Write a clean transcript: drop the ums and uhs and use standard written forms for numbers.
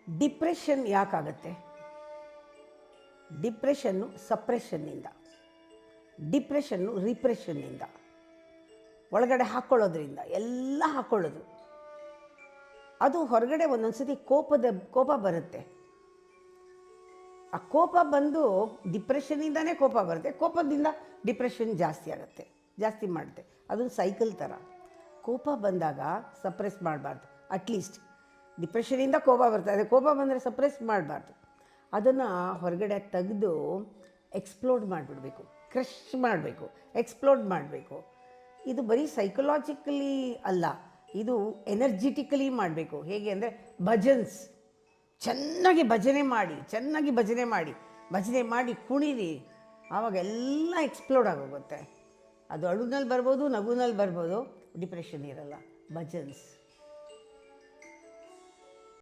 Depression ಯಾಕಾಗತ್ತೆ? Depression ಸಪ್ರೆಷನ್ನಿಂದ, depression ರಿಪ್ರೆಷನ್ನಿಂದ, ಒಳಗಡೆ ಹಾಕ್ಕೊಳ್ಳೋದ್ರಿಂದ, ಎಲ್ಲ ಹಾಕ್ಕೊಳ್ಳೋದು. ಅದು ಹೊರಗಡೆ ಒಂದೊಂದು ಸತಿ ಕೋಪ ಬರುತ್ತೆ. ಆ ಕೋಪ ಬಂದು ಡಿಪ್ರೆಷನ್ನಿಂದನೇ ಕೋಪ ಬರುತ್ತೆ, ಕೋಪದಿಂದ ಡಿಪ್ರೆಷನ್ ಜಾಸ್ತಿ ಆಗುತ್ತೆ, ಜಾಸ್ತಿ ಮಾಡುತ್ತೆ. ಅದೊಂದು ಸೈಕಲ್ ಥರ. ಕೋಪ ಬಂದಾಗ ಸಪ್ರೆಸ್ ಮಾಡಬಾರ್ದು. ಅಟ್ಲೀಸ್ಟ್ ಡಿಪ್ರೆಷನಿಂದ ಕೋಪ ಬರ್ತದೆ, ಕೋಪ ಬಂದರೆ ಸಪ್ರೆಸ್ ಮಾಡಬಾರ್ದು. ಅದನ್ನು ಹೊರಗಡೆ ತೆಗೆದು ಎಕ್ಸ್ಪ್ಲೋಡ್ ಮಾಡಿಬಿಡಬೇಕು, ಕ್ರಶ್ ಮಾಡಬೇಕು, ಎಕ್ಸ್ಪ್ಲೋಡ್ ಮಾಡಬೇಕು. ಇದು ಬರೀ ಸೈಕಲಾಜಿಕಲಿ ಅಲ್ಲ, ಇದು ಎನರ್ಜಿಟಿಕಲಿ ಮಾಡಬೇಕು. ಹೇಗೆ ಅಂದರೆ ಚೆನ್ನಾಗಿ ಭಜನೆ ಮಾಡಿ ಕುಣಿರಿ, ಆವಾಗ ಎಲ್ಲ ಎಕ್ಸ್ಪ್ಲೋಡ್ ಆಗೋಗುತ್ತೆ. ಅದು ಅಳುನಲ್ಲಿ ಬರ್ಬೋದು, ನಗುನಲ್ಲಿ ಬರ್ಬೋದು, ಡಿಪ್ರೆಷನ್ ಇರಲ್ಲ. ಭಜನ್ಸ್